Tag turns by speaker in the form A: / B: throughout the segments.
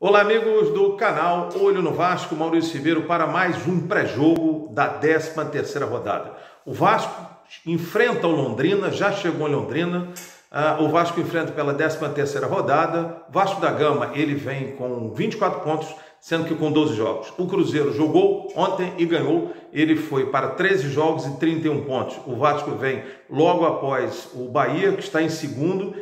A: Olá, amigos do canal Olho no Vasco, Maurício Ribeiro para mais um pré-jogo da 13ª rodada. O Vasco enfrenta o Londrina, já chegou em Londrina. O Vasco enfrenta pela 13ª rodada. Vasco da Gama, ele vem com 24 pontos, sendo que com 12 jogos. O Cruzeiro jogou ontem e ganhou. Ele foi para 13 jogos e 31 pontos. O Vasco vem logo após o Bahia, que está em segundo.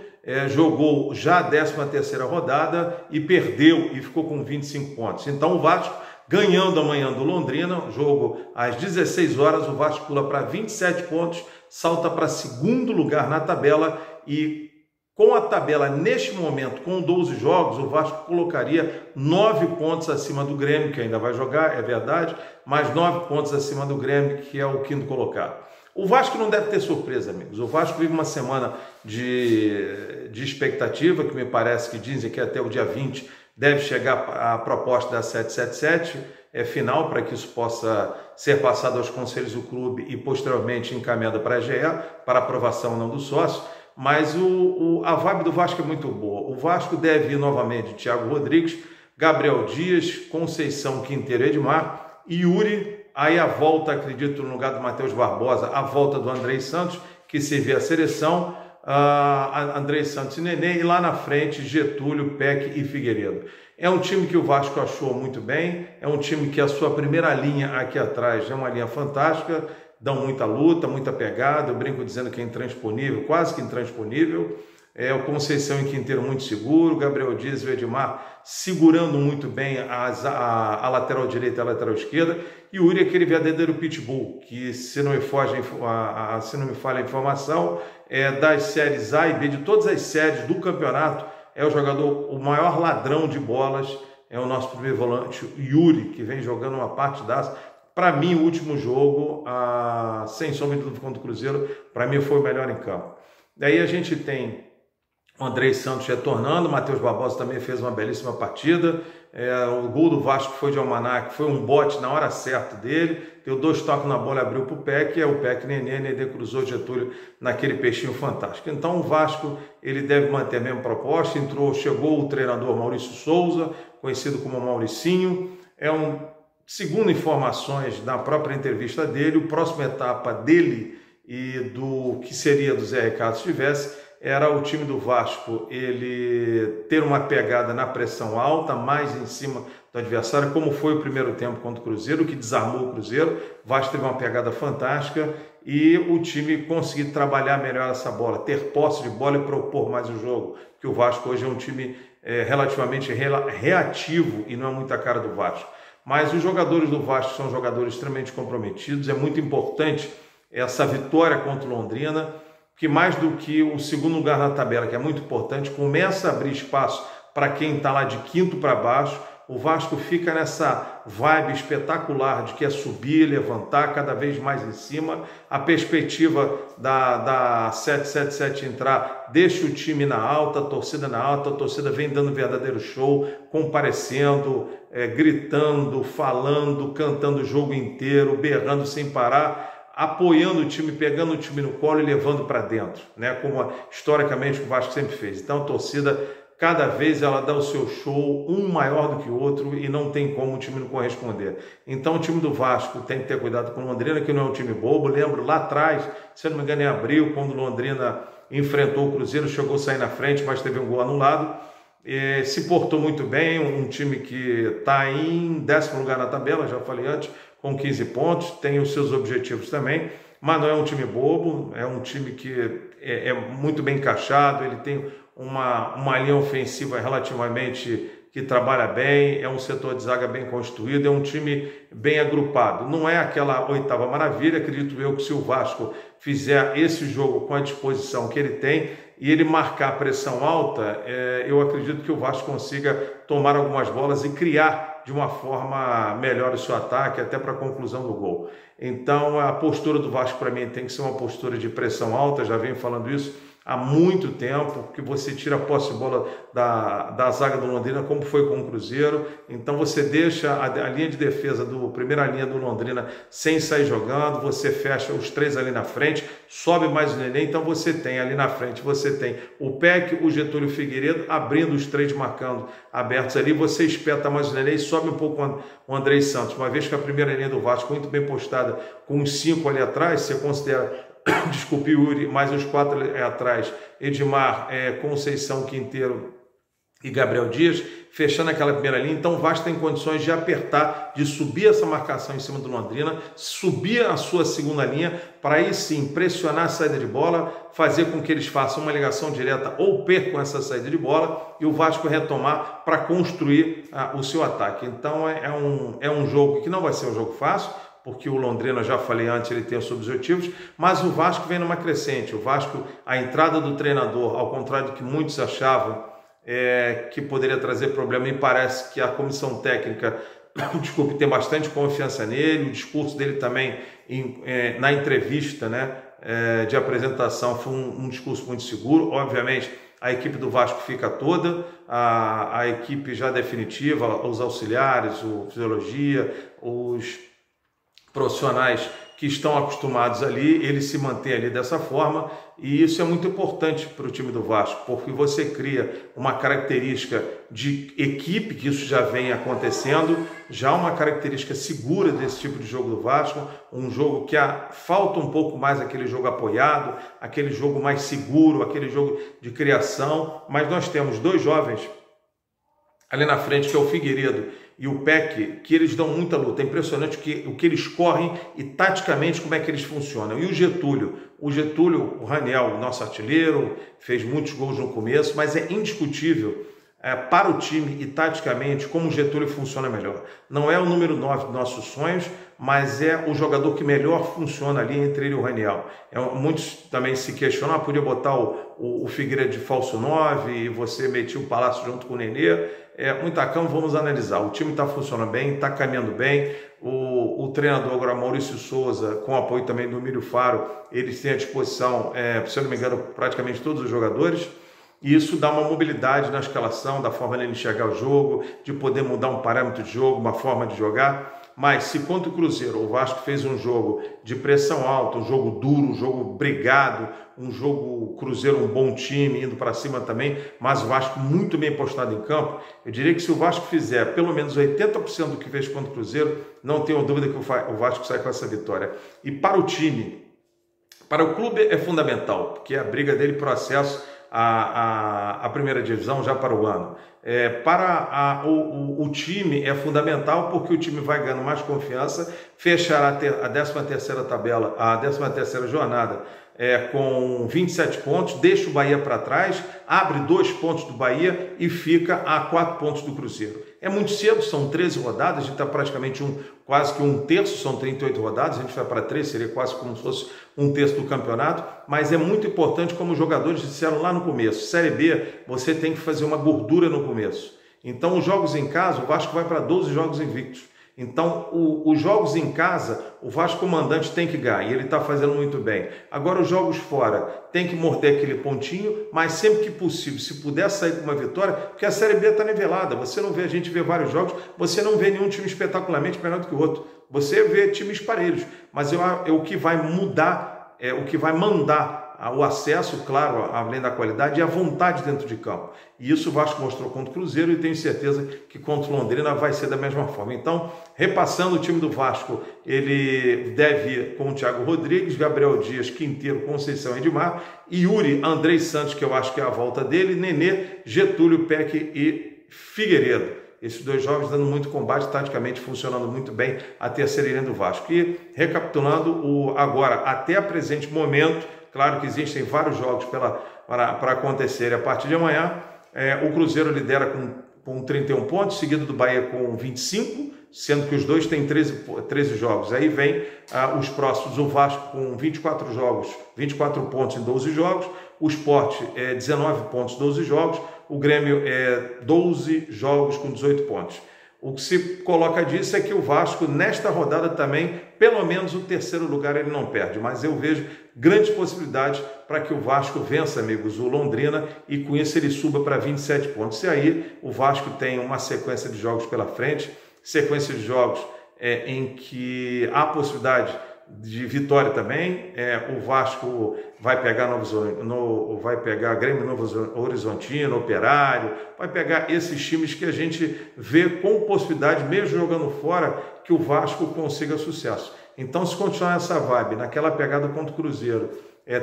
A: Jogou já a 13ª rodada e perdeu e ficou com 25 pontos. Então o Vasco ganhando amanhã do Londrina, jogo às 16 horas, o Vasco pula para 27 pontos, salta para segundo lugar na tabela e com a tabela neste momento, com 12 jogos, o Vasco colocaria 9 pontos acima do Grêmio, que ainda vai jogar, é verdade, mas 9 pontos acima do Grêmio, que é o quinto colocado. O Vasco não deve ter surpresa, amigos. O Vasco vive uma semana de expectativa, que me parece que dizem que até o dia 20 deve chegar a proposta da 777, final, para que isso possa ser passado aos conselhos do clube e posteriormente encaminhado para a GE, para aprovação não do sócio. Mas a vibe do Vasco é muito boa. O Vasco deve ir novamente Thiago Rodrigues, Gabriel Dias, Conceição, Quinteiro, Edmar, Yuri. Aí a volta, acredito, no lugar do Matheus Barbosa, a volta do Andrei Santos, que serviu a seleção, Andrei Santos e Nenê, e lá na frente Getúlio, Peck e Figueiredo. É um time que o Vasco achou muito bem, é um time que a sua primeira linha aqui atrás é uma linha fantástica, dão muita luta, muita pegada, eu brinco dizendo que é intransponível, quase que intransponível. O Conceição e Quinteiro muito seguro, Gabriel Dias e o Edmar segurando muito bem a lateral direita e a lateral esquerda, e o Yuri é aquele verdadeiro pitbull, que se não me falha a informação, das séries A e B, de todas as séries do campeonato, é o jogador, o maior ladrão de bolas, é o nosso primeiro volante, Yuri, que vem jogando uma partidaça. Para mim, o último jogo, sem sombra de dúvida contra o Cruzeiro, para mim foi o melhor em campo. Daí a gente tem o Andrei Santos retornando, o Matheus Barbosa também fez uma belíssima partida. O gol do Vasco foi de Almanac, foi um bote na hora certa dele, deu 2 toques na bola e abriu para o Peck, o Peck Nenê cruzou Getúlio naquele peixinho fantástico. Então o Vasco ele deve manter a mesma proposta. Chegou o treinador Maurício Souza, conhecido como Mauricinho. Segundo informações na própria entrevista dele, a próxima etapa dele e do que seria do Zé Ricardo se tivesse, era o time do Vasco ele ter uma pegada na pressão alta, mais em cima do adversário, como foi o primeiro tempo contra o Cruzeiro, que desarmou o Cruzeiro. O Vasco teve uma pegada fantástica e o time conseguir trabalhar melhor essa bola, ter posse de bola e propor mais o jogo, porque o Vasco hoje é um time relativamente reativo e não é muita cara do Vasco. Mas os jogadores do Vasco são jogadores extremamente comprometidos, é muito importante essa vitória contra o Londrina, que mais do que o segundo lugar na tabela, que é muito importante, começa a abrir espaço para quem está lá de quinto para baixo. O Vasco fica nessa vibe espetacular de que é subir, levantar cada vez mais em cima. A perspectiva da 777 entrar deixa o time na alta, a torcida vem dando verdadeiro show, comparecendo, gritando, falando, cantando o jogo inteiro, berrando sem parar, apoiando o time, pegando o time no colo e levando para dentro, né? Como historicamente o Vasco sempre fez. Então a torcida, cada vez ela dá o seu show, um maior do que o outro, e não tem como o time não corresponder. Então o time do Vasco tem que ter cuidado com o Londrina, que não é um time bobo. Lembro lá atrás, se eu não me engano em abril, quando o Londrina enfrentou o Cruzeiro, chegou a sair na frente, mas teve um gol anulado. Se portou muito bem, um time que está em 10º lugar na tabela, já falei antes, com 15 pontos, tem os seus objetivos também, mas não é um time bobo, é um time que é muito bem encaixado, ele tem uma linha ofensiva relativamente que trabalha bem, é um setor de zaga bem construído, é um time bem agrupado. Não é aquela 8ª maravilha, acredito eu que se o Vasco fizer esse jogo com a disposição que ele tem e ele marcar a pressão alta, eu acredito que o Vasco consiga tomar algumas bolas e criar de uma forma melhor o seu ataque, até para a conclusão do gol. Então a postura do Vasco para mim tem que ser uma postura de pressão alta, já venho falando isso há muito tempo, porque você tira a posse de bola da zaga do Londrina, como foi com o Cruzeiro, então você deixa a linha de defesa, primeira linha do Londrina, sem sair jogando, você fecha os 3 ali na frente, sobe mais o Nenê, então você tem ali na frente, você tem o Peck, o Getúlio Figueiredo, abrindo os 3, marcando abertos ali, você espeta mais o Nenê e sobe um pouco o Andrei Santos, uma vez que a primeira linha do Vasco, muito bem postada, com os 5 ali atrás, você considera... Desculpe, Yuri, mais uns 4 atrás, Edmar, Conceição, Quinteiro e Gabriel Dias, fechando aquela primeira linha. Então o Vasco tem condições de apertar, de subir essa marcação em cima do Londrina, subir a sua segunda linha, para aí sim pressionar a saída de bola, fazer com que eles façam uma ligação direta ou percam essa saída de bola e o Vasco retomar para construir o seu ataque. Então é um jogo que não vai ser um jogo fácil, porque o Londrina, já falei antes, ele tem os seus objetivos, mas o Vasco vem numa crescente. O Vasco, a entrada do treinador, ao contrário do que muitos achavam que poderia trazer problema, me parece que a comissão técnica, desculpe, tem bastante confiança nele, o discurso dele também, na entrevista, né, de apresentação, foi um discurso muito seguro. Obviamente, a equipe do Vasco fica toda, a equipe já definitiva, os auxiliares, o fisiologia, os profissionais que estão acostumados ali, ele se mantém ali dessa forma, e isso é muito importante para o time do Vasco, porque você cria uma característica de equipe, que isso já vem acontecendo, já uma característica segura desse tipo de jogo do Vasco, um jogo que falta um pouco mais aquele jogo apoiado, aquele jogo mais seguro, aquele jogo de criação, mas nós temos 2 jovens ali na frente, que é o Figueiredo e o Peck, que eles dão muita luta. É impressionante o que eles correm e taticamente como é que eles funcionam. E o Getúlio, o Raniel, nosso artilheiro, fez muitos gols no começo, mas é indiscutível para o time e taticamente como o Getúlio funciona melhor. Não é o número 9 dos nossos sonhos, mas é o jogador que melhor funciona ali entre ele e o Raniel. Muitos também se questionam, podia botar o Figueiredo de falso 9 e você metia o Palácio junto com o Nenê. Muitacão, vamos analisar. O time está funcionando bem, está caminhando bem. O treinador agora, Maurício Souza, com apoio também do Emílio Faro, eles têm à disposição, se eu não me engano, praticamente todos os jogadores. E isso dá uma mobilidade na escalação, da forma de ele enxergar o jogo, de poder mudar um parâmetro de jogo, uma forma de jogar. Mas se contra o Cruzeiro, o Vasco fez um jogo de pressão alta, um jogo duro, um jogo brigado, um jogo Cruzeiro, um bom time, indo para cima também, mas o Vasco muito bem postado em campo, eu diria que se o Vasco fizer pelo menos 80% do que fez contra o Cruzeiro, não tenho dúvida que o Vasco sai com essa vitória. E para o time, para o clube é fundamental, porque é a briga dele para o acesso a primeira divisão já para o ano. Para o time é fundamental, porque o time vai ganhando mais confiança, fechará a 13ª tabela, a 13ª jornada com 27 pontos, deixa o Bahia para trás, abre 2 pontos do Bahia e fica a 4 pontos do Cruzeiro. É muito cedo, são 13 rodadas, a gente está praticamente quase que 1/3, são 38 rodadas, a gente vai para 3, seria quase como se fosse 1/3 do campeonato, mas é muito importante, como os jogadores disseram lá no começo, Série B, você tem que fazer uma gordura no começo. Então, os jogos em casa, o Vasco vai para 12 jogos invictos. Então, os jogos em casa, o Vasco comandante tem que ganhar, e ele está fazendo muito bem. Agora, os jogos fora, tem que morder aquele pontinho, mas sempre que possível, se puder sair com uma vitória, porque a Série B está nivelada, você não vê, a gente vê vários jogos, você não vê nenhum time espetacularmente melhor do que o outro, você vê times parelhos, mas o que vai mudar, o que vai mandar o acesso, claro, além da qualidade, e a vontade dentro de campo. E isso o Vasco mostrou contra o Cruzeiro e tenho certeza que contra o Londrina vai ser da mesma forma. Então, repassando o time do Vasco, ele deve ir com o Thiago Rodrigues, Gabriel Dias, Quinteiro, Conceição, Edmar, Yuri, Andrei Santos, que eu acho que é a volta dele, Nenê, Getúlio, Peck e Figueiredo. Esses 2 jovens dando muito combate, taticamente funcionando muito bem a terceira linha do Vasco. E recapitulando, agora, até o presente momento, claro que existem vários jogos para acontecer a partir de amanhã. O Cruzeiro lidera com 31 pontos, seguido do Bahia com 25, sendo que os dois têm 13 jogos. Aí vem os próximos, o Vasco com 24 jogos, 24 pontos em 12 jogos, o Sport 19 pontos, 12 jogos, o Grêmio 12 jogos com 18 pontos. O que se coloca disso é que o Vasco, nesta rodada também, pelo menos o terceiro lugar ele não perde. Mas eu vejo grandes possibilidades para que o Vasco vença, amigos, o Londrina, e com isso ele suba para 27 pontos. E aí o Vasco tem uma sequência de jogos pela frente, sequência de jogos em que há possibilidade de vitória também. O Vasco vai pegar vai pegar Grêmio Novo Horizontino, Operário, vai pegar esses times que a gente vê com possibilidade, mesmo jogando fora, que o Vasco consiga sucesso. Então, se continuar essa vibe, naquela pegada contra o Cruzeiro,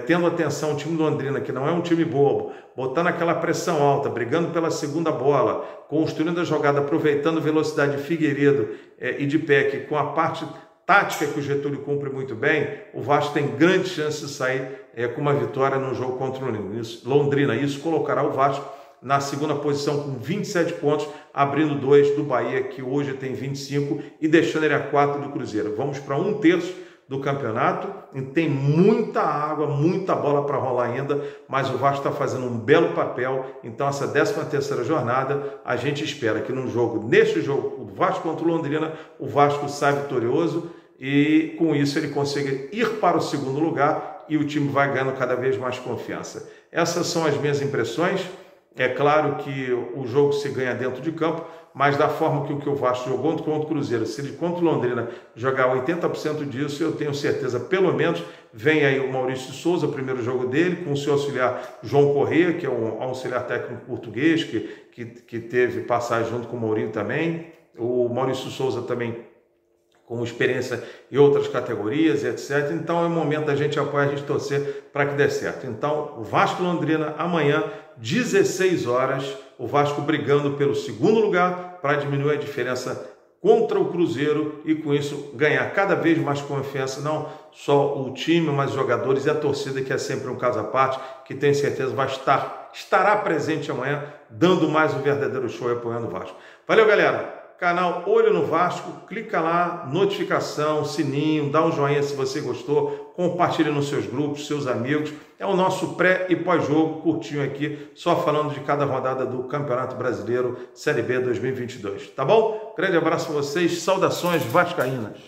A: tendo atenção o time do Londrina, que não é um time bobo, botando aquela pressão alta, brigando pela segunda bola, construindo a jogada, aproveitando velocidade de Figueiredo e de Peck, com a parte tática que o Getúlio cumpre muito bem, o Vasco tem grande chance de sair com uma vitória no jogo contra o Londrina. Isso colocará o Vasco na segunda posição com 27 pontos, abrindo 2 do Bahia, que hoje tem 25, e deixando ele a 4 do Cruzeiro. Vamos para 1/3 do campeonato, e tem muita água, muita bola para rolar ainda, mas o Vasco está fazendo um belo papel. Então essa 13ª jornada, a gente espera que neste jogo, o Vasco contra o Londrina, o Vasco sai vitorioso e com isso ele consiga ir para o segundo lugar e o time vai ganhando cada vez mais confiança. Essas são as minhas impressões. É claro que o jogo se ganha dentro de campo, mas da forma que o Vasco jogou contra o Cruzeiro, se ele contra o Londrina jogar 80% disso, eu tenho certeza, pelo menos, vem aí o Maurício Souza, o primeiro jogo dele, com o seu auxiliar João Corrêa, que é um auxiliar técnico português, que teve passagem junto com o Mourinho também. O Maurício Souza também com experiência em outras categorias, etc. Então é o momento da gente apoiar, a gente torcer para que dê certo. Então, o Vasco Londrina, amanhã, 16 horas, o Vasco brigando pelo segundo lugar para diminuir a diferença contra o Cruzeiro e com isso ganhar cada vez mais confiança, não só o time, mas os jogadores e a torcida, que é sempre um caso à parte, que tenho certeza estará presente amanhã, dando mais um verdadeiro show e apoiando o Vasco. Valeu, galera! Canal Olho no Vasco, clica lá, notificação, sininho, dá um joinha se você gostou, compartilha nos seus grupos, seus amigos. É o nosso pré e pós-jogo curtinho aqui, só falando de cada rodada do Campeonato Brasileiro Série B 2022. Tá bom? Grande abraço a vocês, saudações vascaínas.